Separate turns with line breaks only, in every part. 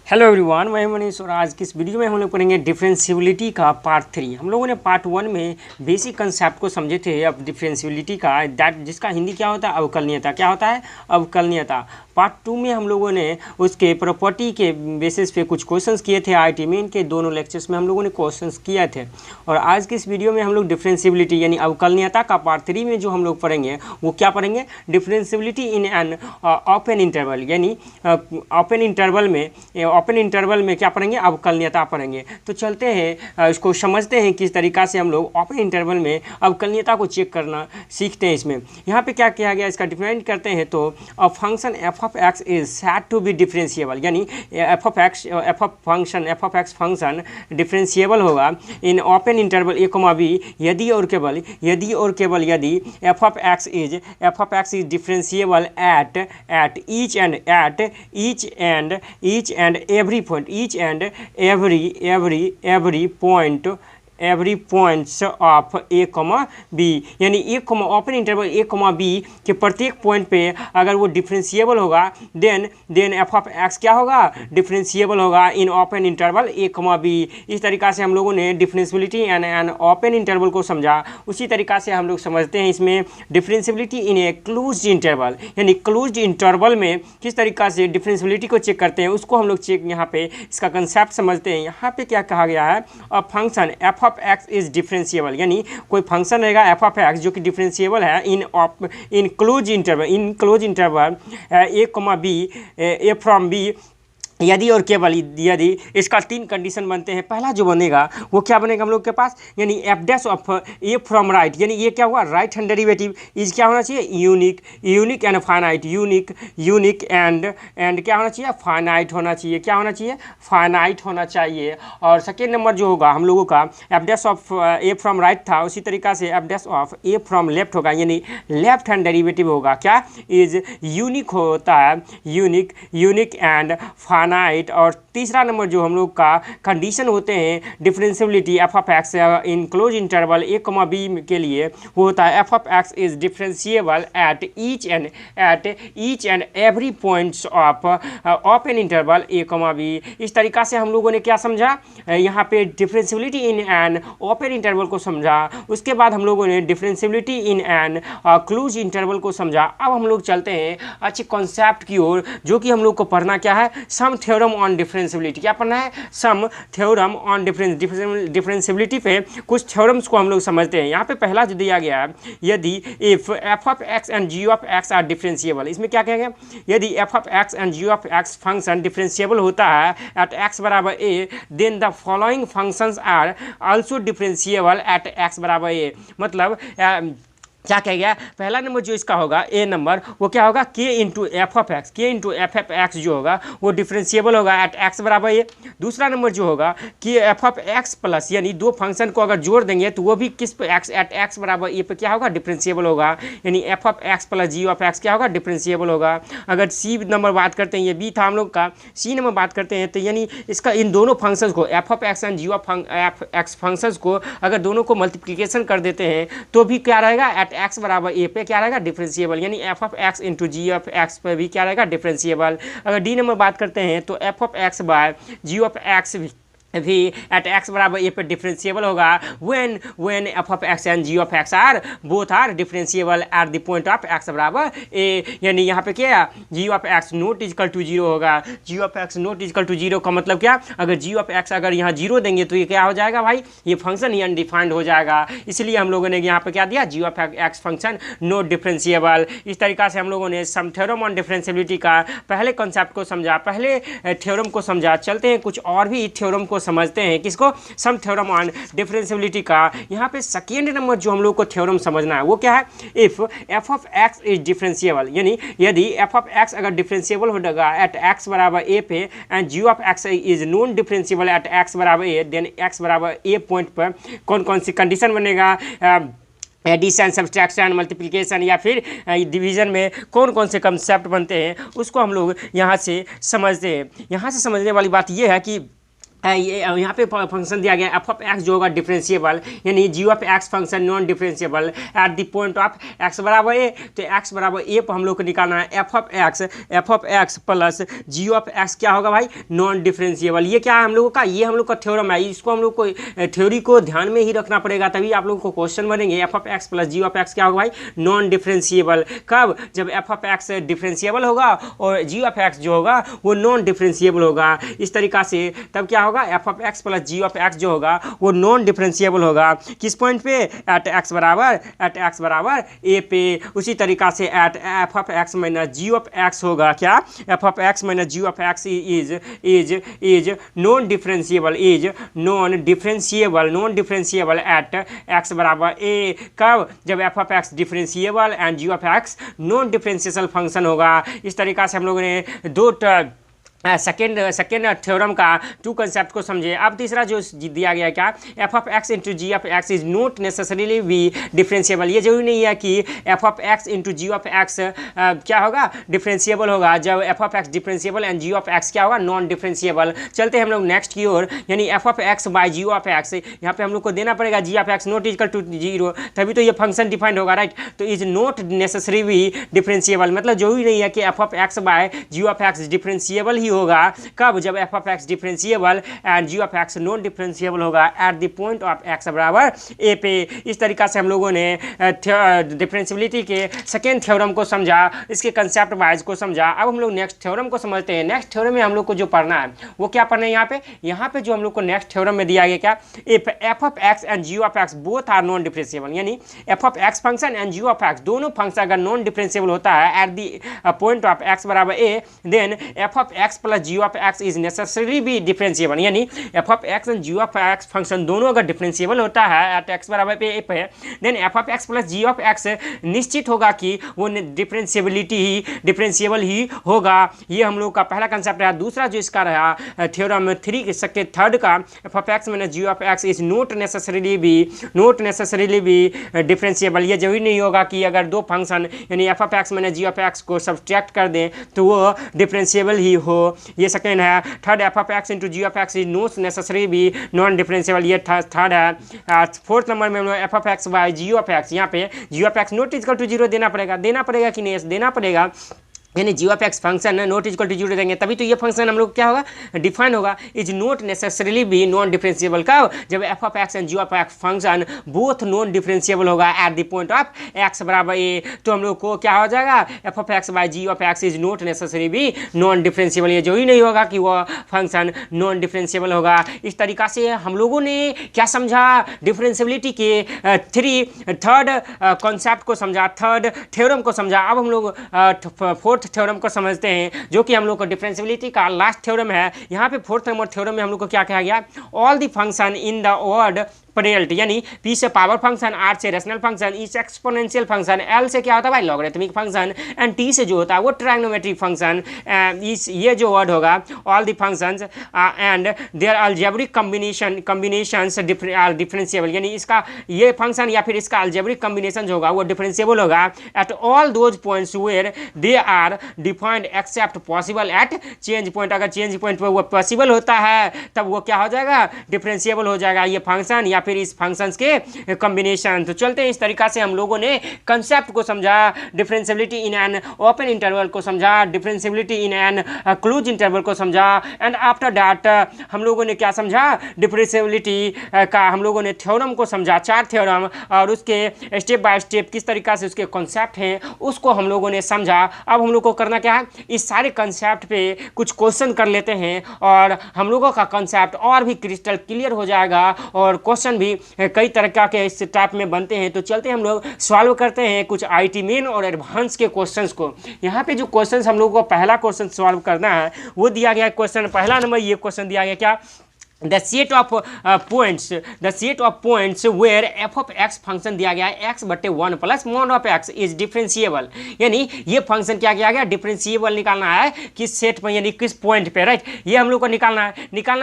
Hello everyone, मैं मनीष और आज की इस वीडियो में हम लोग पढ़ेंगे डिफरेंशियबिलिटी का पार्ट 3। हम लोगों ने पार्ट 1 में बेसिक कंसेप्ट को समझे थे अब डिफरेंशियबिलिटी का, दैट जिसका हिंदी क्या होता है, अवकलनीयता। क्या होता है? अवकलनीयता। पार्ट 2 में हम लोगों ने उसके प्रॉपर्टी के बेसिस पे कुछ क्वेश्चंस किए थे। आईटी में इनके दोनों लेक्चर्स में हम लोगों ने क्वेश्चंस किए थे और आज की इस वीडियो में हम लोग डिफरेंशियबिलिटी यानी अवकलनीयता का पार्ट 3 में जो हम लोग पढ़ेंगे वो क्या पढ़ेंगे? Differentiability in an open interval, यानी ओपन इंटरवल में क्या पढ़ेंगे? अवकलनीयता पढ़ेंगे। तो चलते हैं इसको समझते हैं किस तरीका से हम लोग ओपन इंटरवल में अवकलनीयता को चेक करना सीखते हैं। इसमें यहाँ पे क्या किया गया, इसका डिफाइन करते हैं तो a function f of x is said to be differentiable, यानी F of x function differentiable होगा in open interval A comma b यदि और केवल यदि F of x is differentiable at each and every point, each and every points of a comma b, यानी a comma open interval A comma B के प्रत्येक point पे अगर वो डिफरेंशिएबल होगा देन एफ ऑफ एक्स क्या होगा? Differentiable होगा in open interval A comma B. इस तरीका से हम लोगों ने डिफरेंशियबिलिटी एंड ओपन इंटरवल को समझा। उसी तरीका से हम लोग समझते हैं इसमें differentiability in a closed interval, यानी क्लोज्ड इंटरवल में किस तरीका से डिफरेंशियबिलिटी को चेक करते हैं उसको हम लोग चेक यहाँ पे इसका कंसेप्ट समझते हैं। यहाँ पे क्या कहा गया है? अ function f of x is differentiable, यानी कोई फंक्शन रहेगा एफ ऑफ एक्स जो कि डिफरेंशिएबल है in close interval A comma b a from b यदि और केवल यदि। इसका 3 कंडीशन बनते हैं। पहला जो बनेगा वो क्या बनेगा हम लोग के पास, यानी F dash of A from right, यानी ये क्या हुआ? राइट हैंड डेरिवेटिव इज क्या होना चाहिए? Unique and finite, unique and क्या होना चाहिए? फाइनाइट होना चाहिए। क्या होना चाहिए? फाइनाइट होना चाहिए। और सेकेंड नंबर जो होगा हम लोगों का F dash of A from right था, उसी तरीका से F dash of A from left होगा, यानी लेफ्ट हैंड डेरिवेटिव होगा। क्या? इज यूनिक होता है, यूनिक एंड फाइनाइट। और तीसरा नंबर जो हम लोग का कंडीशन होते हैं differentiability F of X in close interval A comma B के लिए, वो होता है F of x is differentiable at each and every points of open interval A comma B. इस तरीका से हम लोगों ने क्या समझा? यहाँ पे differentiability in an open interval को समझा। उसके बाद हम लोगों ने differentiability in an close interval को समझा। अब हम लोग चलते हैं अच्छे कॉन्सेप्ट की ओर, जो कि हम लोग को पढ़ना क्या है? सम थ्योरम ऑन डिफरेंशियबिलिटी। क्या पढ़ना है? सम थ्योरम ऑन डिफरेंशियबिलिटी पे कुछ थ्योरम्स को हम लोग समझते हैं। यहाँ पे पहला जो दिया गया है, यदि if F of x and ji of x are differentiable, इसमें क्या कहेंगे? यदि F of x and ji of x function differentiable होता है एट एक्स बराबर ए, then the following functions are also differentiable at x बराबर ए। मतलब क्या कह गया? पहला नंबर जो इसका होगा ए नंबर, वो क्या होगा? के इंटू एफ ऑफ एक्स जो होगा वो डिफरेंशिएबल होगा एट एक्स बराबर ए। दूसरा नंबर जो होगा कि एफ ऑफ एक्स प्लस, यानी दो फंक्शन को अगर जोड़ देंगे तो वो भी किस पे? एक्स एट एक्स बराबर ए पे क्या होगा? डिफरेंशिएबल होगा, यानी F of x plus ji of X क्या होगा? डिफरेंशिएबल होगा। अगर सी नंबर बात करते हैं, ये बी था हम लोग का, सी नंबर बात करते हैं तो यानी इसका इन दोनों फंक्शंस को F of x and ji of X functions को अगर दोनों को मल्टीप्लिकेशन कर देते हैं तो भी क्या रहेगा? एट एक्स बराबर ए पे क्या रहेगा? डिफरेंशिएबल, यानी F of x into ji of X पे भी क्या रहेगा? डिफरेंशिएबल। अगर डी नंबर बात करते हैं तो f of x by g of x भी एट एक्स बराबर ए पे डिफरेंशिएबल होगा when f of x and ji of x are both are differentiable at the point of x बराबर ए। यानी यहाँ पे क्या? G of x not equal to zero होगा। G of x not equal to zero का मतलब क्या? अगर जी ऑफ एक्स अगर यहाँ जीरो देंगे तो ये क्या हो जाएगा भाई? ये फंक्शन ही अनडिफाइंड हो जाएगा। इसलिए हम लोगों ने यहाँ पे क्या दिया? G of x function not differentiable. इस तरीका से हम लोगों ने सम थ्योरम ऑन डिफरेंशियबिलिटी का पहले कॉन्सेप्ट को समझा, पहले थ्योरम को समझा। चलते हैं कुछ और भी थ्योरम को समझते हैं। किसको? सम थ्योरम ऑन डिफरेंशियबिलिटी का। यहाँ पे सेकेंड नंबर जो हम लोग को थ्योरम समझना है वो क्या है? If F of x is differentiable, यानी यदि एफ ऑफ एक्स अगर डिफरेंशिएबल होगा एट एक्स बराबर ए पे and ji of x is non differentiable at x बराबर ए, देन एक्स बराबर ए पॉइंट पर कौन कौन सी कंडीशन बनेगा? एडिशन, सब्सट्रैक्शन, मल्टीप्लिकेशन या फिर डिवीजन में कौन कौन से कंसेप्ट बनते हैं उसको हम लोग यहाँ से समझते हैं। यहाँ से समझने वाली बात यह है कि ये यहाँ पे फंक्शन दिया गया एफ ऑफ एक्स जो होगा डिफरेंशिएबल, यानी g of x function non differentiable at the point of x बराबर ए। तो एक्स बराबर ए पर हम लोग को निकालना है F of x plus ji of X क्या होगा भाई, नॉन डिफरेंशिएबल। ये क्या है हम लोगों का, ये हम लोग का थ्योरम है, इसको हम लोग को थ्योरी को ध्यान में ही रखना पड़ेगा, तभी आप लोगों को क्वेश्चन बनेंगे। F of x plus ji of X क्या होगा भाई, नॉन डिफरेंशिएबल। कब, जब एफ ऑफ एक्स डिफरेंशिएबल होगा और जी ऑफ एक्स जो होगा वो नॉन डिफरेंशिएबल होगा। इस तरीका से तब क्या होगा, F of x plus ji of X जो होगा वो नॉन डिफरेंशिएबल होगा। किस पॉइंट पे, एट एक्स बराबर ए पे। उसी तरीका से at F of X minus G of X होगा क्या, F of X minus G of x is non differentiable at x बराबर ए। कब, जब F of x differentiable and ji of x non differentiable function होगा। इस तरीका से हम लोगों ने दो सेकेंड थ्योरम का टू कंसेप्ट को समझे। अब तीसरा जो दिया गया क्या, F of x into ji of x is not necessarily be differentiable. ये जरूरी नहीं है कि F of x into ji of X क्या होगा, डिफरेंशिएबल होगा। जब F of x differentiable and ji of X क्या होगा, नॉन डिफरेंशिएबल। चलते हैं हम लोग नेक्स्ट की ओर, यानी F of x by g of x, यहाँ पे हम लोग को देना पड़ेगा g of x not equal to 0, तभी तो ये फंक्शन डिफाइंड होगा, राइट। तो is not necessary be differentiable, मतलब जरूरी नहीं है कि F of x by g of x differentiable ही होगा। कब, जब F of x differentiable and ji of x non differentiable होगा at the point of x बराबर ए पे। इस तरीका से हम लोगों ने डिफरेंशिएबिलिटी के सेकेंड थ्योरम को समझा, इसके कंसेप्ट वाइज को समझा। अब हम लोग नेक्स्ट थ्योरम को समझते हैं। नेक्स्ट थ्योरम में हम लोग को जो पढ़ना है वो क्या पढ़ना है, यहाँ पे जो हम लोग को नेक्स्ट थ्योरम में दिया गया क्या, if F of x and ji of x both are non differentiable, यानी F of x function and ji of x दोनों फंक्शन अगर नॉन डिफरेंशिएबल होता है at the point of x बराबर ए, then f of x plus ji of x is necessary be differentiable. यानी F of x and ji of x function दोनों अगर differentiable होता है एट एक्स बराबर पे then f of x plus ji of X निश्चित होगा कि वो डिफरेंशिएबल ही होगा। ये हम लोग का पहला कंसेप्ट रहा। दूसरा जो इसका रहा थ्योरम 3 के थर्ड का, F of X minus G of x is not necessarily be differentiable. ये जरूरी नहीं होगा कि अगर दो फंक्शन यानी F of X minus G of X को सब्ट्रैक्ट कर दें तो वो डिफरेंशिएबल ही हो। ये सेकेंड है। Third, f of x into ji of x is not necessary be non differentiable. ये थर्ड है। फोर्थ नंबर में हम लोग f of x by g of x, यहाँ पे g of x not equal to 0 देना पड़ेगा कि नहीं, देना पड़ेगा। यानी g of x function not equal to 0 देंगे तभी तो ये फंक्शन हम लोग क्या होगा, डिफाइन होगा। Is not necessarily be non differentiable. कब, जब F of x and ji of x function both non differentiable होगा at the point of x बराबर ए। तो हम लोग को क्या हो जाएगा, f of x by g of x is not necessary be non differentiable. ये जो ही नहीं होगा कि वह फंक्शन नॉन डिफरेंशिएबल होगा। इस तरीका से हम लोगों ने क्या समझा, डिफरेंशिएबिलिटी के थर्ड कॉन्सेप्ट को समझा, थर्ड थ्योरम को समझा। अब हम लोग फोर्थ थ्योरम को समझते हैं जो कि हम लोग को डिफरेंशिएबिलिटी का लास्ट थ्योरम है। यहाँ पे फोर्थ नंबर थ्योरम में हम लोग को क्या कहा गया, all the function in the word प्रेल्ट, यानी पी से पावर फंक्शन, आर से रेशनल फंक्शन, ई से एक्सपोनेंशियल फंक्शन, एल से क्या होता है भाई लॉगरिथमिक फंक्शन, एंड टी से जो होता है वो ट्रायग्नोमेट्रिक फंक्शन। ये जो वर्ड होगा all the functions and their algebraic combinations are differentiable, यानी इसका ये फंक्शन या फिर इसका अलजेब्रिक कॉम्बिनेशन जो होगा वो डिफरेंशिएबल होगा at all those points where they are defined except possible at change point. अगर चेंज पॉइंट पर वो पॉसिबल होता है तब वो क्या हो जाएगा, डिफरेंशिएबल हो जाएगा ये फंक्शन या फिर इस फंक्शंस के कॉम्बिनेशन। तो चलते हैं, इस तरीका से हम लोगों ने कंसेप्ट को समझा, differentiability in an open interval को समझा, differentiability in an close interval को समझा, एंड आफ्टर दैट हम लोगों ने क्या समझा, डिफरेंशिएबिलिटी का हम लोगों ने थ्योरम को समझा, 4 थ्योरम, और उसके स्टेप बाय स्टेप किस तरीका से उसके कॉन्सेप्ट हैं उसको हम लोगों ने समझा। अब हम लोग को करना क्या है, इस सारे कंसेप्ट पे कुछ क्वेश्चन कर लेते हैं और हम लोगों का कंसेप्ट और भी क्रिस्टल क्लियर हो जाएगा और क्वेश्चन भी कई तरह के इस टाइप में बनते हैं। तो चलते हम लोग सॉल्व करते हैं कुछ आईटी मेन और एडवांस के क्वेश्चंस को। यहाँ पे जो क्वेश्चंस हम लोगों को पहला क्वेश्चन सॉल्व करना है वो दिया गया क्वेश्चन, पहला नंबर ये क्वेश्चन दिया गया क्या, the set of points where f of x function दिया गया है x बटे 1 plus mod of x is differentiable, यानी ये फंक्शन क्या किया गया, डिफरेंशिएबल निकालना है किस सेट पर यानी किस पॉइंट पे, राइट। ये हम लोग को निकालना है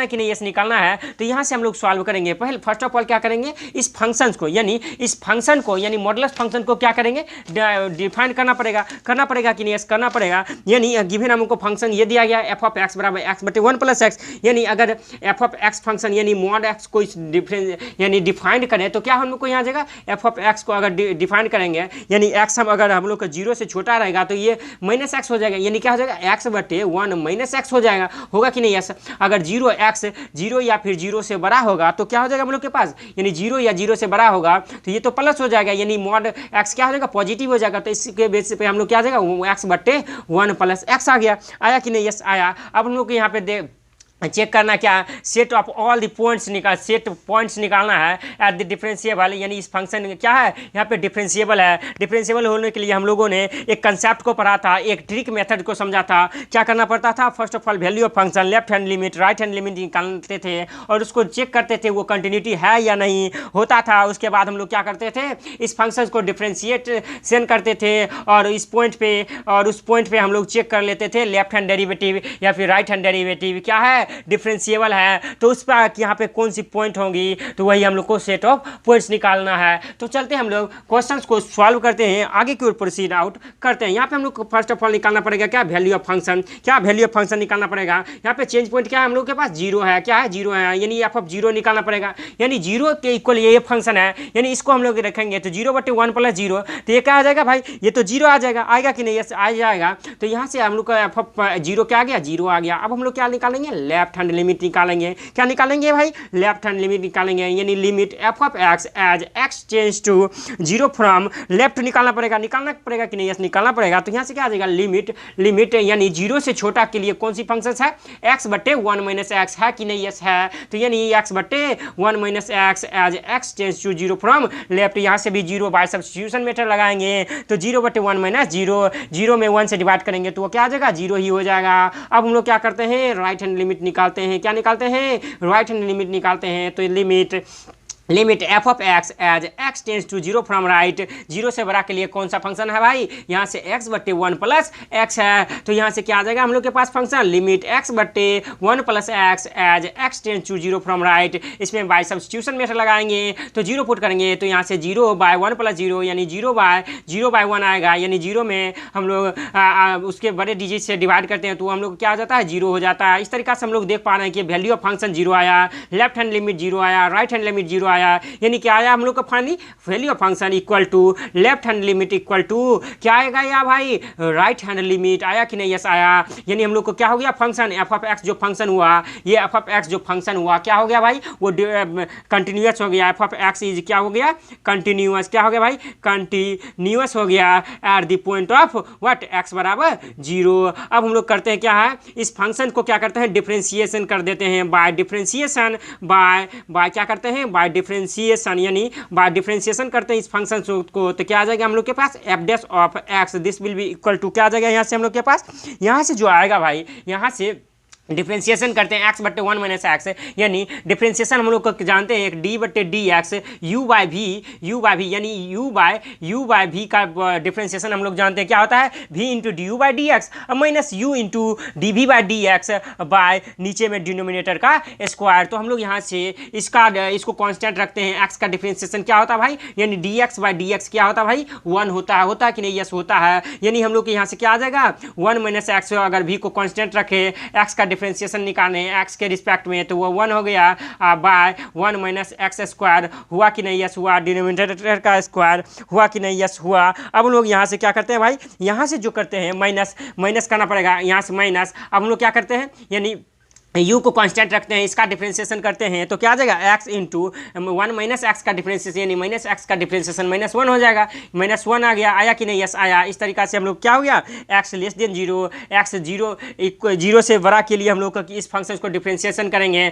कि नहीं, ये निकालना है। तो यहाँ से हम लोग सॉल्व करेंगे। पहले फर्स्ट ऑफ ऑल क्या करेंगे, इस फंक्शन को इस फंक्शन को यानी मॉडुलस फंक्शन को क्या करेंगे, डिफाइन करना पड़ेगा कि नहीं, करना पड़ेगा। यानी गिवन हमको फंक्शन ये दिया गया f of x बराबर x बटे 1 प्लस x, यानी अगर f of एक्स फंक्शन यानी मॉड एक्स को इस डिफरेंस यानी डिफाइंड करें तो क्या हम लोग को यहाँ जगह एफ ऑफ एक्स को अगर डिफाइंड करेंगे यानी एक्स हम अगर हम लोग का जीरो से छोटा रहेगा तो ये माइनस एक्स हो जाएगा, यानी क्या हो जाएगा एक्स बटे वन माइनस एक्स हो जाएगा, होगा कि नहीं यस। अगर जीरो एक्स जीरो या फिर जीरो से बड़ा होगा तो क्या हो जाएगा हम लोग के पास, यानी जीरो या जीरो से बड़ा होगा तो ये तो प्लस हो जाएगा, यानी मॉड एक्स क्या हो जाएगा पॉजिटिव हो जाएगा। तो इसके बेस पे हम लोग क्या आ जाएगा एक्स बटे वन प्लस एक्स आ गया, आया कि नहीं यस आया। अब हम लोग को यहाँ पे चेक करना क्या, set of all the points set points निकालना है एट द डिफरेंशिएबल, यानी इस फंक्शन क्या है यहाँ पे डिफरेंशिएबल है। डिफरेंशिएबल होने के लिए हम लोगों ने एक कंसेप्ट को पढ़ा था, एक ट्रिक मेथड को समझा था। क्या करना पड़ता था, first of all value of function left hand limit right hand limit निकालते थे और उसको चेक करते थे वो कंटिन्यूटी है या नहीं होता था। उसके बाद हम लोग क्या करते थे, इस फंक्शन को डिफरेंशिएशन करते थे और इस पॉइंट पे और उस पॉइंट पे हम लोग चेक कर लेते थे लेफ्ट हैंड डेरिवेटिव या फिर राइट हैंड डेरिवेटिव क्या है डिफरेंशिएबल है, तो उस पर यहाँ पे कौन सी पॉइंट होंगी, तो वही हम लोग को सेट ऑफ पॉइंट्स निकालना है। तो चलते हैं हम लोग क्वेश्चंस को सॉल्व करते हैं, आगे की ओर प्रोसीड आउट करते हैं। यहाँ पे हम लोग को फर्स्ट ऑफ ऑल निकालना पड़ेगा क्या, वैल्यू ऑफ फंक्शन। क्या वैल्यू ऑफ फंक्शन निकालना पड़ेगा, यहाँ पे चेंज पॉइंट क्या है हम लोग के पास जीरो है, क्या है जीरो है, यानी एफ ऑफ जीरो निकालना पड़ेगा, यानी जीरो के इक्वल ये फंक्शन है, यानी इसको हम लोग रखेंगे तो जीरो बटे वन प्लस जीरो, तो ये क्या आ जाएगा भाई, ये तो जीरो आ जाएगा, आएगा कि नहीं, यस आ जाएगा। तो यहाँ से हम लोग का एफ ऑफ जीरो क्या आ गया, जीरो आ गया। अब हम लोग क्या निकालेंगे, लेफ्ट हैंड लिमिट निकालेंगे। क्या निकालेंगे भाई, लेफ्ट हैंड लिमिट निकालेंगे, यानी limit F of x as X tends to zero from left निकालना पड़ेगा कि नहीं, यस निकालना पड़ेगा। तो यहाँ से क्या आ जाएगा लिमिट यानी जीरो से छोटा के लिए कौन सी फंक्शन है, एक्स बटे वन माइनस एक्स है कि नहीं, यस है। तो यानी एक्स बटे one minus X as X tends to zero from left, यहाँ से भी जीरो बाय सब्स्टिट्यूशन मेथड लगाएंगे तो जीरो बटे वन माइनस जीरो, जीरो में वन से डिवाइड करेंगे तो वो क्या आ जाएगा, जीरो ही हो जाएगा। अब हम लोग क्या करते हैं, राइट हैंड लिमिट निकालते हैं। क्या निकालते हैं, राइट हैंड लिमिट निकालते हैं। तो limit F of x as X tends to zero from right, zero से बड़ा के लिए कौन सा फंक्शन है भाई, यहाँ से एक्स बट्टे वन प्लस एक्स है, तो यहाँ से क्या आ जाएगा हम लोग के पास फंक्शन लिमिट एक्स बट्टे one plus X as X tends to zero from right. इसमें बाय सब्स्टिट्यूशन मेथड लगाएंगे तो जीरो पुट करेंगे तो यहाँ से zero by one plus zero यानी जीरो बाय वन आएगा, यानी जीरो में हम लोग उसके बड़े डिजिट से डिवाइड करते हैं तो हम लोग क्या हो जाता है, जीरो हो जाता है। इस तरीके से हम लोग देख पा रहे हैं कि वैल्यू ऑफ फंक्शन जीरो आया, लेफ्ट हैंड लिमिट जीरो आया, राइट हैंड लिमिट जीरो आया, यानी क्या आया हम लोग का finally value of function equal to left hand limit equal to क्या आएगा या भाई, राइट हैंड लिमिट आया कि नहीं, यस आया। यानी हम लोग को क्या हो गया, फंक्शन एफ ऑफ एक्स जो फंक्शन हुआ, ये एफ ऑफ एक्स जो फंक्शन हुआ क्या हो गया भाई, वो कंटिन्यूअस हो गया। एफ ऑफ एक्स इज क्या हो गया, कंटिन्यूअस, क्या हो गया भाई, कंटिन्यूअस हो गया eight the point of what, x बराबर जीरो। अब हम लोग करते हैं क्या है, इस फंक्शन को क्या करते हैं, डिफरेंशिएशन कर देते हैं। बाय डिफरेंशिएशन बाय क्या करते हैं, बाय डिफरेंशिएशन, यानी बाय डिफरेंशिएशन करते हैं इस फंक्शन को, तो क्या आ जाएगा हम लोग के पास f dash of x, this will be equal to क्या आ जाएगा यहाँ से हम लोग के पास, यहाँ से जो आएगा भाई, यहाँ से डिफ्रेंशिएशन करते हैं एक्स बट्टे वन माइनस एक्स, यानी डिफ्रेंशिएशन हम लोग को जानते हैं एक डी बट्टे डी एक्स यू बाय भी यानी यू बाय भी का डिफ्रेंशिएशन हम लोग जानते हैं क्या होता है, भी into D you by D x minus you into D भी बाई डी एक्स बाय नीचे में डिनोमिनेटर का स्क्वायर। तो हम लोग यहाँ से इसको कांस्टेंट रखते हैं, एक्स का डिफ्रेंशिएशन क्या होता है भाई, यानी D x by D x क्या होता है भाई, वन होता है कि नहीं, यस होता है। यानी हम लोग के यहाँ से क्या आ जाएगा, वन माइनस एक्स, अगर भी को कांस्टेंट रखे एक्स का डिफरेंशिएशन निकालने एक्स के रिस्पेक्ट में तो वो वन हो गया by one minus x square, हुआ कि नहीं, यस हुआ। डिनोमिनेटर का स्क्वायर हुआ कि नहीं, यस हुआ। अब हम लोग यहाँ से क्या करते हैं भाई, यहाँ से जो करते हैं माइनस करना पड़ेगा, यहाँ से माइनस। अब हम लोग क्या करते हैं, यानी u को कांस्टेंट रखते हैं, इसका डिफरेंशिएशन करते हैं तो क्या आ जाएगा, x into one minus x का डिफरेंशिएशन, यानी माइनस एक्स का डिफरेंशिएशन माइनस वन हो जाएगा, माइनस वन आ गया, आया कि नहीं, यस आया। इस तरीका से हम लोग क्या हो गया, x less than zero, x zero से बड़ा के लिए हम लोग इस फंक्शन को डिफरेंशिएशन करेंगे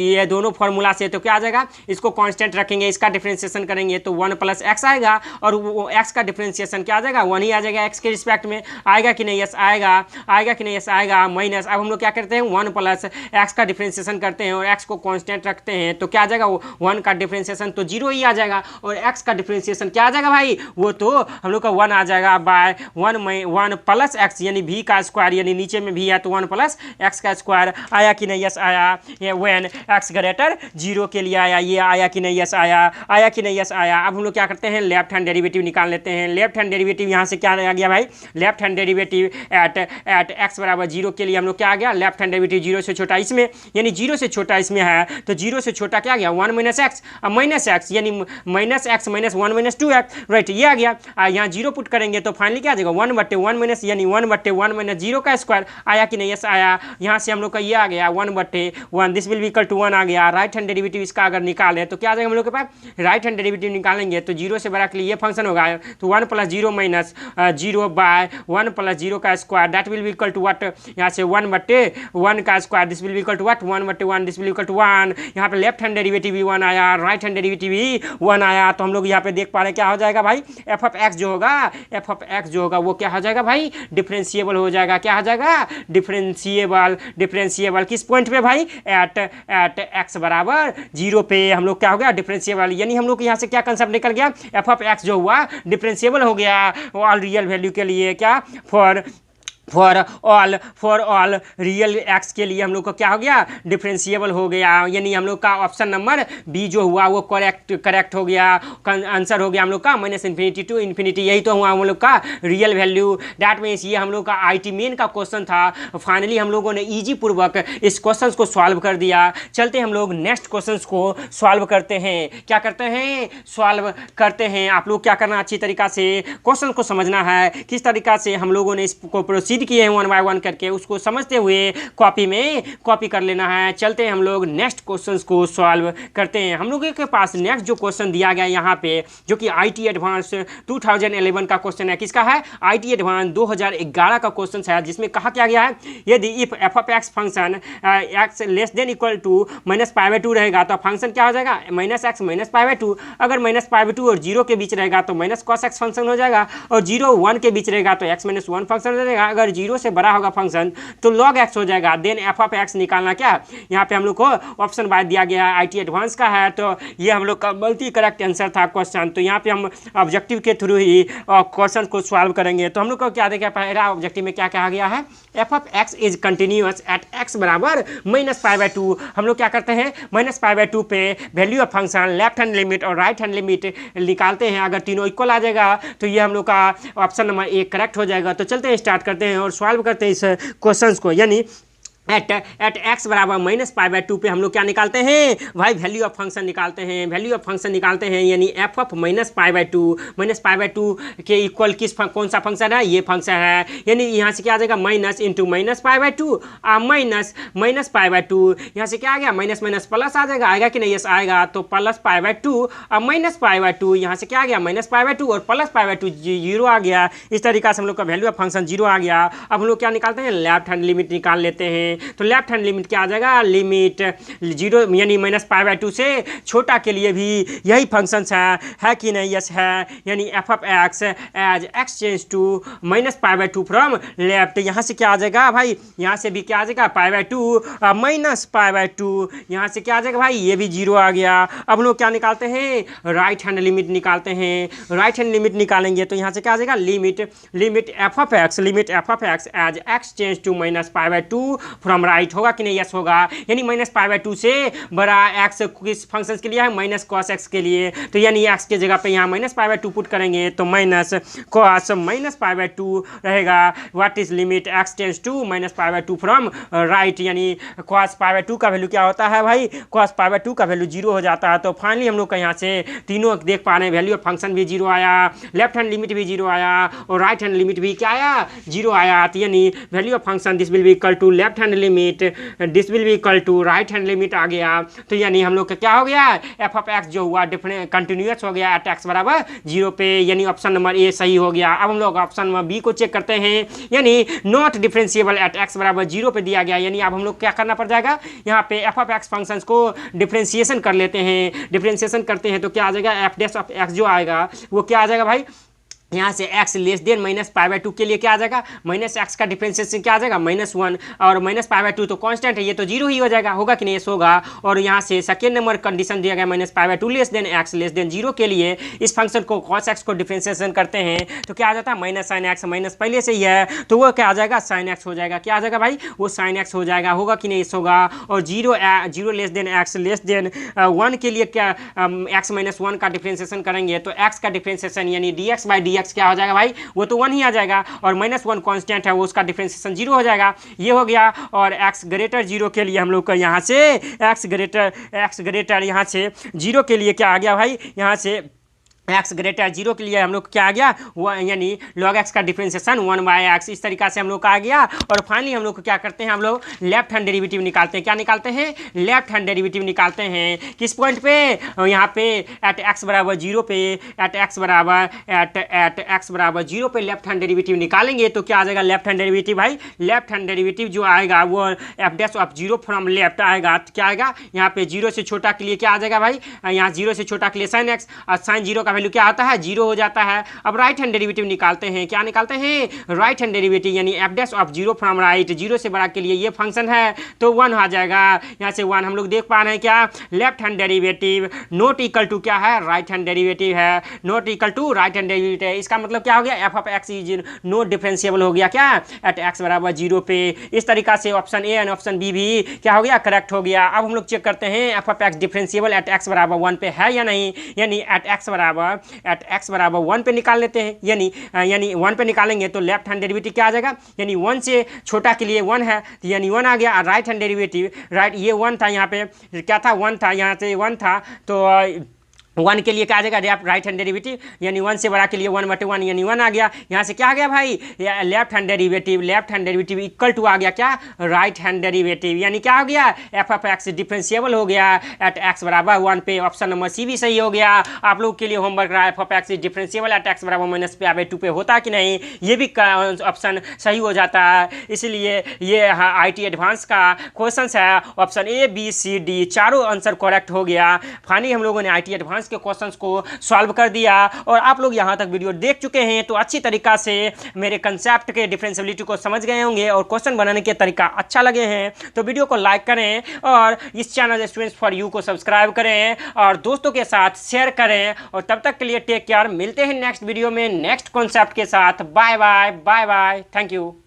ये दोनों फार्मूला से, तो क्या आ जाएगा, इसको कांस्टेंट रखेंगे, इसका डिफरेंशिएशन करेंगे तो वन प्लस एक्स आएगा, और वो एक्स का डिफरेंशिएशन क्या आ जाएगा, वन ही आ जाएगा एक्स के रिस्पेक्ट में, आएगा कि नहीं, यस आएगा कि नहीं, यस आएगा माइनस। अब हम लोग क्या करते हैं, वन प्लस एक्स का डिफरेंशिएशन करते हैं और एक्स को कांस्टेंट रखते हैं तो क्या आ जाएगा, वन का डिफरेंशिएशन तो जीरो ही आ जाएगा, और एक्स का डिफरेंशिएशन क्या आ जाएगा भाई, वो तो हम लोग का वन आ जाएगा बाय वन प्लस एक्स, यानी भी का स्क्वायर, यानी नीचे में भी है तो वन प्लस एक्स का स्क्वायर, आया कि नहीं, यस आया। ये व्हेन एक्स ग्रेटर जीरो के लिए आया, ये आया कि नहीं, यस आया कि नहीं, यस आया। अब हम लोग क्या करते हैं, लेफ्ट हैंड डेरिवेटिव निकाल लेते हैं। लेफ्ट हैंड डेरिवेटिव यहाँ से क्या आ गया भाई, left hand derivative eight x बराबर जीरो के लिए हम लोग क्या आ गया, लेफ्ट हैंड डेरिवेटिव जीरो से छोटा इसमें, यानी जीरो से छोटा इसमें है, तो जीरो से छोटा क्या आ गया 1 माइनस एक्स, अब माइनस एक्स यानी minus x minus 1 minus 2 x, right, ये आ गया। यहाँ जीरो पुट करेंगे तो फाइनली क्या आ जाएगा 1/1 माइनस यानी 1/1 माइनस जीरो का स्क्वायर, आया कि नहीं, यस आया। यहाँ से हम लोग का ये आ गया 1/1, this will be equal to 1 आ गया। राइट हैंड डेरिवेटिव इसका अगर निकाले तो क्या आ जाएगा हम लोग के पास, राइट हैंड डेरिवेटिव निकालेंगे तो जीरो से बड़ा के लिए ये फंक्शन होगा, तो 1 plus zero minus zero by 1 plus zero का square, that will be equal to what, यहाँ से 1/1 का square, this will be equal to what 1/1, this will equal to 1। यहाँ पे लेफ्ट हैंड डेरिवेटिव भी 1 आया, राइट हैंड डेरिवेटिव भी 1 आया, तो हम लोग यहाँ पे देख पा रहे हैं क्या हो जाएगा भाई, एफ ऑफ एक्स जो होगा, एफ ऑफ एक्स जो होगा वो क्या हो जाएगा भाई, डिफरेंशिएबल हो जाएगा। क्या हो जाएगा, डिफरेंशिएबल। डिफरेंशिएबल किस पॉइंट पे भाई, एट एक्स बराबर जीरो पे हम लोग क्या हो गया, डिफरेंशिएबल। यानी हम लोग यहाँ से क्या कंसेप्ट निकल गया, एफ ऑफ एक्स जो हुआ डिफरेंशिएबल हो गया ऑल रियल वैल्यू के लिए, क्या फॉर ऑल रियल एक्स के लिए हम लोग को क्या हो गया, डिफरेंशिएबल हो गया। यानी हम लोग का ऑप्शन नंबर बी जो हुआ वो करेक्ट हो गया, आंसर हो गया हम लोग का -∞ टू इन्फिनिटी, यही तो हुआ हम लोग का रियल वैल्यू। दैट मीन्स ये हम लोग का आईटी मेन का क्वेश्चन था। फाइनली हम लोगों ने ईजी पूर्वक इस क्वेश्चन को सॉल्व कर दिया। चलते हम लोग नेक्स्ट क्वेश्चन को सॉल्व करते हैं। क्या करते हैं, सॉल्व करते हैं। आप लोग क्या करना, अच्छी तरीका से क्वेश्चन को समझना है, किस तरीका से हम लोगों ने इसको प्रोसीड किए हैं 1 बाय 1 करके, उसको समझते हुए कॉपी में कॉपी कर लेना है। चलते हैं हम लोग नेक्स्ट क्वेश्चंस को सॉल्व करते हैं। हम लोगों के पास नेक्स्ट जो क्वेश्चन दिया गया यहाँ पे, जो कि आईटी एडवांस 2011 का क्वेश्चन है, किसका है, आईटी एडवांस 2011 का क्वेश्चन है, जिसमें कहा क्या गया है, यदि if F of x function x less than equal to -π/2 रहेगा तो फंक्शन क्या हो जाएगा, -x -π/2। अगर -π/2 और 0 के बीच रहेगा तो -cos x फंक्शन हो जाएगा, और 0 1 के बीच रहेगा तो x-1 फंक्शन हो जाएगा। अगर 0 से बड़ा होगा फंक्शन तो log x हो जाएगा। देन एफ ऑफ एक्स निकालना, क्या यहाँ पे हम लोग को ऑप्शन बाय दिया गया है, आईटी एडवांस का है, तो ये हम लोग का मल्टी करेक्ट आंसर था क्वेश्चन। तो यहाँ पे हम ऑब्जेक्टिव के थ्रू ही क्वेश्चन को सॉल्व करेंगे। तो हम लोग को क्या देखा, पहला ऑब्जेक्टिव में क्या कहा गया है, F of x is continuous at x बराबर -π/2। हम लोग क्या करते हैं, -π/2 पे value of function left hand limit और राइट हैंड लिमिट निकालते हैं। अगर तीनों इक्वल आ जाएगा तो ये हम लोग का ऑप्शन नंबर 1 करेक्ट हो जाएगा। तो चलते हैं, स्टार्ट करते हैं और सॉल्व करते हैं इस क्वेश्चंस को। यानी एट एक्स बराबर -π/2 पे हम लोग क्या निकालते हैं भाई, वैल्यू ऑफ फंक्शन निकालते हैं। वैल्यू ऑफ फंक्शन निकालते हैं यानी एफ ऑफ -π/2 के इक्वल कौन सा फंक्शन है, ये फंक्शन है। यानी यहाँ से क्या आ जाएगा, माइनस इंटू -π/2 -π/2, यहाँ से क्या आ गया, माइनस माइनस प्लस आ जाएगा, आएगा कि नहीं, यस आएगा। तो +π/2 -π/2, यहाँ से क्या आ गया, -π/2 और +π/2 0 आ गया। इस तरीका से हम लोग का वैल्यू ऑफ फंक्शन 0 आ गया। अब हम लोग क्या निकालते हैं, लेफ्ट हैंड लिमिट निकाल लेते हैं। तो लेफ्ट हैंड लिमिट क्या आ जाएगा, लिमिट 0 यानी -π/2 से छोटा के लिए भी यही फंक्शन है कि नहीं, यस है। यानी F of x as x change to -π/2 from left, यहाँ से क्या आ जाएगा भाई, यहाँ से भी क्या आ जाएगा π/2 -π/2, यहाँ से क्या आ जाएगा भाई, ये भी 0 आ गया। अब लोग क्या निकालते हैं, राइट हैंड लिमिट निकालते हैं। राइट हैंड लिमिट निकालेंगे तो यहाँ से क्या आ जाएगा, limit F of x as x change to -π/2 from right, होगा कि नहीं, यस होगा। यानी -π/2 से बड़ा एक्स किस फंक्शन के लिए है, -cos x के लिए। तो यानी एक्स के जगह पे यहाँ -π/2 पुट करेंगे तो -cos -π/2 रहेगा। What is limit x tends to -π/2 from right, यानी cos π/2 का वैल्यू क्या होता है भाई, cos π/2 का वैल्यू 0 हो जाता है। तो फाइनली हम लोग का यहाँ से तीनों देख पा रहे हैं, वैल्यू ऑफ फंक्शन भी 0 आया, लेफ्ट हैंड लिमिट भी 0 आया और राइट हैंड लिमिट भी क्या आया, 0 आया। तो यानी value of function this will be equal to left hand limit, this will be equal to right hand limit आ गया। तो यानी हम लोग का क्या हो गया, एफ ऑफ एक्स जो हुआ डिफरेंट कंटिन्यूअस हो गया एट एक्स बराबर 0 पे, यानी ऑप्शन नंबर ए सही हो गया। अब हम लोग ऑप्शन नंबर बी को चेक करते हैं, यानी नॉट डिफरेंशिएबल एट एक्स बराबर 0 पे दिया गया। यानी अब हम लोग क्या करना पड़ जाएगा, यहाँ पे एफ ऑफ एक्स फंक्शंस को डिफरेंशिएशन कर लेते हैं। डिफरेंशिएशन करते हैं तो क्या आ जाएगा, एफ डैश ऑफ एक्स जो आएगा वो क्या आ जाएगा भाई, यहाँ से x लेस देन -π/2 के लिए क्या आ जाएगा, -x का डिफरेंशिएशन क्या आ जाएगा, -1 और -π/2 तो कांस्टेंट है, ये तो 0 ही हो जाएगा, होगा कि नहीं, ये होगा। और यहाँ से सेकेंड नंबर कंडीशन दिया गया -π/2 less than x less than 0 के लिए इस फंक्शन को cos x को डिफरेंशिएशन करते हैं तो क्या आ जाता है, -sin x, माइनस पहले से ही है तो वो क्या आ जाएगा, sin x हो जाएगा। क्या आ जाएगा भाई, वो sin x हो जाएगा, होगा कि नहीं, होगा। और 0 less than x less then 1 के लिए क्या x -1 का डिफरेंशिएशन करेंगे तो x का डिफरेंशिएशन यानी dx/dy एक्स क्या हो जाएगा भाई, वो तो 1 ही आ जाएगा, और -1 कांस्टेंट है वो, उसका डिफरेंशिएशन 0 हो जाएगा। ये हो गया। और x ग्रेटर 0 के लिए हम लोग को यहाँ से x ग्रेटर यहाँ से 0 के लिए क्या आ गया भाई, यहाँ से x ग्रेटर 0 के लिए हम लोग क्या आ गया, वो यानी log x का डिफरेंशिएशन 1/x, इस तरीका से हम लोग का आ गया। और फाइनली हम लोग को क्या करते हैं, हम लोग लेफ्ट हैंड डेरिवेटिव निकालते हैं। क्या निकालते हैं, लेफ्ट हैंड डेरिवेटिव निकालते हैं। किस पॉइंट पे, यहाँ पे एट x बराबर 0 पे, एट x बराबर 0 पे लेफ्ट हैंड डेरिवेटिव निकालेंगे तो क्या आ जाएगा लेफ्ट हैंड डेरिवेटिव भाई, लेफ्ट हैंड डेरिवेटिव जो आएगा वो f dash of 0 from left आएगा। तो क्या आएगा, यहाँ पे 0 से छोटा के लिए क्या आ जाएगा भाई, यहाँ 0 से छोटा के लिए sin x, और sin 0 का वैल्यू क्या आता है, 0 हो जाता है। अब राइट हैंड डेरिवेटिव निकालते हैं। क्या निकालते हैं, राइट हैंड डेरिवेटिव, यानी f dash of 0 from right, 0 से बड़ा के लिए ये फंक्शन है तो 1 आ जाएगा। यहाँ से 1 हम लोग देख पा रहे हैं क्या, left hand derivative not equal to क्या है, राइट हैंड डेरिवेटिव है, not equal to right hand derivative है। इसका मतलब क्या हो गया, f ऑफ x इज नॉट डिफरेंशिएबल हो गया क्या, एट x बराबर 0 पे। इस तरीका से option A and option B भी क्या हो गया, करेक्ट हो गया। अब हम लोग चेक करते हैं f ऑफ x डिफरेंशिएबल एट x बराबर 1 पे है या नहीं, यानी एट x बराबर 1 पे निकाल लेते हैं। यानी 1 पे निकालेंगे तो लेफ्ट हैंड डेरिवेटिव क्या आ जाएगा, यानी 1 से छोटा के लिए 1 है तो यानी 1 आ गया। राइट हैंड डेरिवेटिव, राइट ये 1 था, यहाँ पे क्या था 1 था, यहाँ से 1 था तो 1 के लिए क्या आ जाएगा, राइट हैंड डेरिवेटिव, यानी 1 से बड़ा के लिए 1/1 यानी 1 आ गया। यहाँ से क्या आ गया भाई, left hand derivative equal to आ गया क्या, राइट हैंड डेरिवेटिव, यानी क्या हो गया, f ऑफ x डिफरेंशिएबल हो गया एट x बराबर 1 पे। ऑप्शन नंबर सी भी सही हो गया। आप लोग के लिए होमवर्क रहा, f ऑफ x डिफरेंशिएबल एट x बराबर -p/2 पे होता कि नहीं, ये भी ऑप्शन सही हो जाता है। इसलिए ये IT एडवांस का क्वेश्चन है, option A B C D चारों आंसर करेक्ट हो गया। फाइनली हम लोगों ने IT एडवांस के क्वेश्चंस को सॉल्व कर दिया। और आप लोग यहां तक वीडियो देख चुके हैं तो अच्छी तरीका से मेरे कंसेप्ट के डिफरेंशिएबिलिटी को समझ गए होंगे और क्वेश्चन बनाने के तरीका अच्छा लगे हैं तो वीडियो को लाइक करें और इस चैनल स्टूडेंट्स फॉर यू को सब्सक्राइब करें और दोस्तों के साथ शेयर करें। और तब तक के लिए टेक केयर, मिलते हैं नेक्स्ट वीडियो में नेक्स्ट कॉन्सेप्ट के साथ। Bye bye, thank you.